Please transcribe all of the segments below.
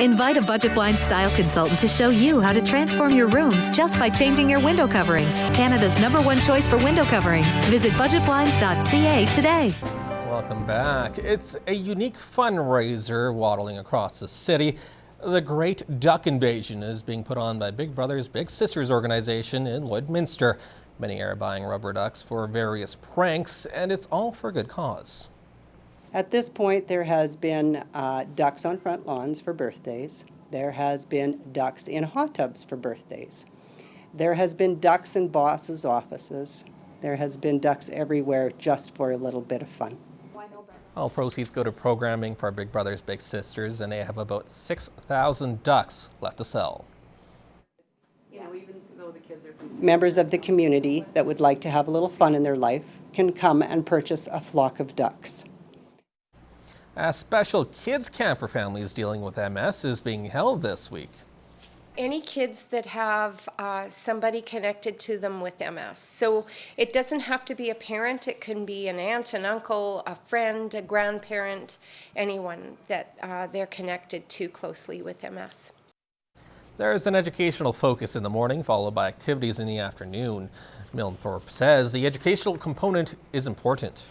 Invite a Budget Blinds style consultant to show you how to transform your rooms just by changing your window coverings. Canada's #1 choice for window coverings. Visit budgetblinds.ca today. Welcome back. It's a unique fundraiser waddling across the city. The Great Duck Invasion is being put on by Big Brothers Big Sisters organization in Lloydminster. Many are buying rubber ducks for various pranks, and it's all for a good cause. At this point, there has been ducks on front lawns for birthdays. There has been ducks in hot tubs for birthdays. There has been ducks in bosses' offices. There has been ducks everywhere just for a little bit of fun. All proceeds go to programming for Big Brothers Big Sisters, and they have about 6,000 ducks left to sell. Even though the kids are members of the community that would like to have a little fun in their life can come and purchase a flock of ducks. A special kids camp for families dealing with MS is being held this week. Any kids that have somebody connected to them with MS. So it doesn't have to be a parent, it can be an aunt, an uncle, a friend, a grandparent, anyone that they're connected to closely with MS. There's an educational focus in the morning, followed by activities in the afternoon. Millenthorpe says the educational component is important.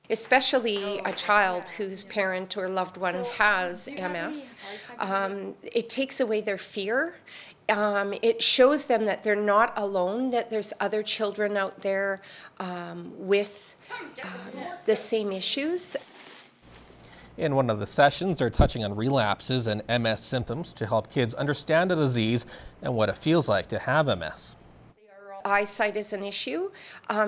Especially a child whose parent or loved one has MS. It takes away their fear. It shows them that they're not alone, that there's other children out there with the same issues. In one of the sessions, they're touching on relapses and MS symptoms to help kids understand the disease and what it feels like to have MS. Eyesight is an issue,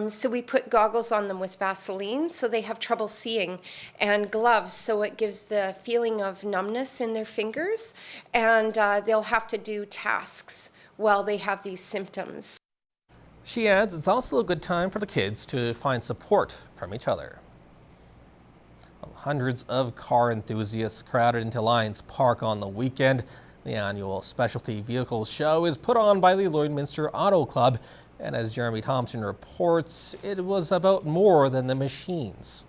so we put goggles on them with Vaseline so they have trouble seeing, and gloves so it gives the feeling of numbness in their fingers, and they'll have to do tasks while they have these symptoms. She adds it's also a good time for the kids to find support from each other. Hundreds of car enthusiasts crowded into Lions Park on the weekend. The annual Specialty Vehicles Show is put on by the Lloydminster Auto Club. And as Jeremy Thompson reports, it was about more than the machines.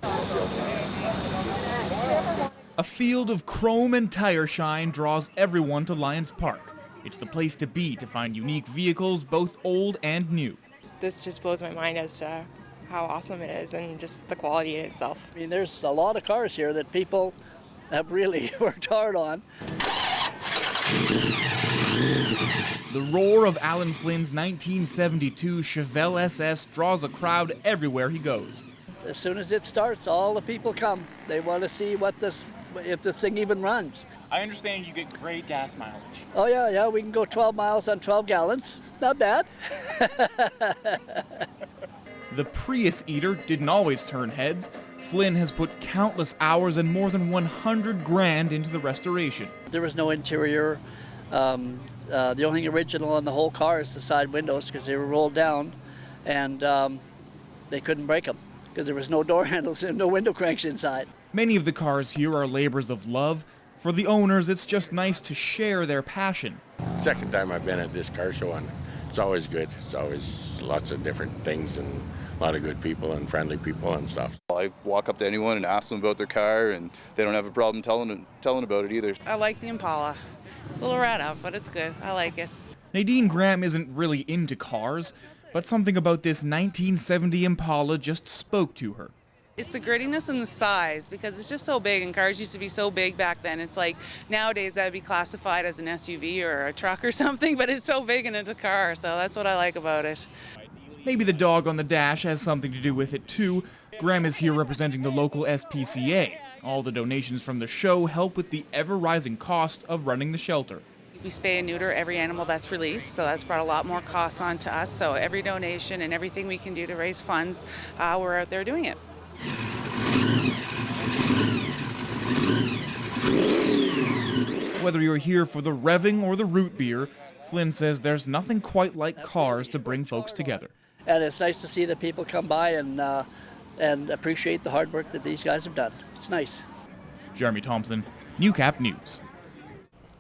A field of chrome and tire shine draws everyone to Lions Park. It's the place to be to find unique vehicles, both old and new. This just blows my mind as to how awesome it is and just the quality in itself. I mean, there's a lot of cars here that people have really worked hard on. The roar of Alan Flynn's 1972 Chevelle SS draws a crowd everywhere he goes. As soon as it starts, all the people come. They want to see if this thing even runs. I understand you get great gas mileage. Oh yeah, we can go 12 miles on 12 gallons. Not bad. The Prius Eater didn't always turn heads. Flynn has put countless hours and more than 100 grand into the restoration. There was no interior. The only thing original on the whole car is the side windows because they were rolled down, and they couldn't break them because there was no door handles and no window cranks inside. Many of the cars here are labors of love. For the owners, it's just nice to share their passion. Second time I've been at this car show, and it's always good. It's always lots of different things and a lot of good people and friendly people and stuff. I walk up to anyone and ask them about their car, and they don't have a problem telling about it either. I like the Impala. It's a little rat out, but it's good. I like it. Nadine Graham isn't really into cars, but something about this 1970 Impala just spoke to her. It's the grittiness and the size, because it's just so big, and cars used to be so big back then. It's like nowadays that'd be classified as an SUV or a truck or something, but it's so big and it's a car, so that's what I like about it. Maybe the dog on the dash has something to do with it too. Graham is here representing the local SPCA. All the donations from the show help with the ever-rising cost of running the shelter. We spay and neuter every animal that's released, so that's brought a lot more costs on to us. So every donation and everything we can do to raise funds, we're out there doing it. Whether you're here for the revving or the root beer, Flynn says there's nothing quite like cars to bring folks together. And it's nice to see that people come by and appreciate the hard work that these guys have done. It's nice. Jeremy Thompson, Newcap News.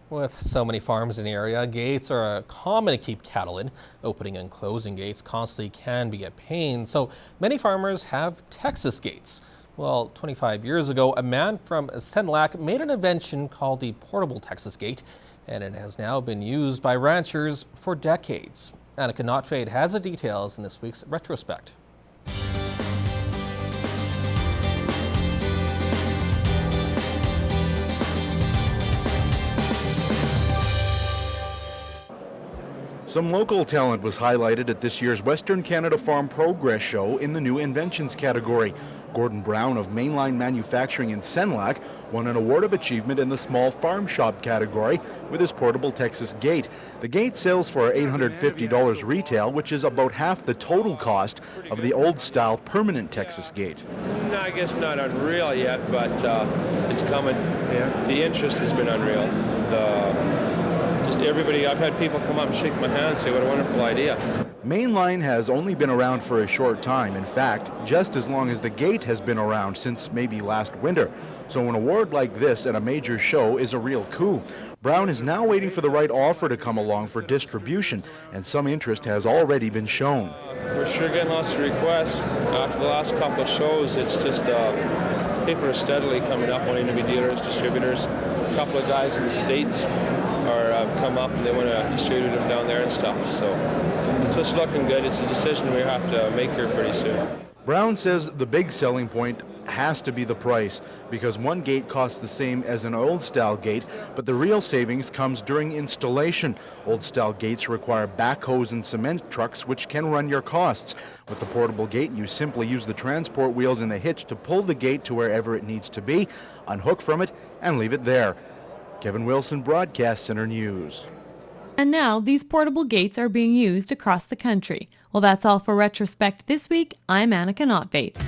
With so many farms in the area, gates are common to keep cattle in. Opening and closing gates constantly can be a pain, so many farmers have Texas gates. Well, 25 years ago, a man from Senlac made an invention called the portable Texas gate, and it has now been used by ranchers for decades. Annika Notfade has the details in this week's Retrospect. Some local talent was highlighted at this year's Western Canada Farm Progress Show in the new inventions category. Gordon Brown of Mainline Manufacturing in Senlac won an award of achievement in the small farm shop category with his portable Texas gate. The gate sells for $850 retail, which is about half the total cost of the old-style permanent Texas gate. I guess not unreal yet, but it's coming. Yeah. The interest has been unreal. Just everybody, I've had people come up and shake my hand and say what a wonderful idea. Mainline has only been around for a short time. In fact, just as long as the gate has been around, since maybe last winter. So an award like this at a major show is a real coup. Brown is now waiting for the right offer to come along for distribution, and some interest has already been shown. We're sure getting lots of requests. After the last couple of shows, it's just people are steadily coming up wanting to be dealers, distributors. A couple of guys in the States have come up and they want to distribute them down there and stuff. So it's looking good. It's a decision we have to make here pretty soon. Brown says the big selling point has to be the price, because one gate costs the same as an old-style gate, but the real savings comes during installation. Old-style gates require backhoes and cement trucks, which can run your costs. With the portable gate, you simply use the transport wheels in the hitch to pull the gate to wherever it needs to be, unhook from it, and leave it there. Kevin Wilson, Broadcast Center News. And now these portable gates are being used across the country. Well, that's all for Retrospect this week. I'm Annika Notfade.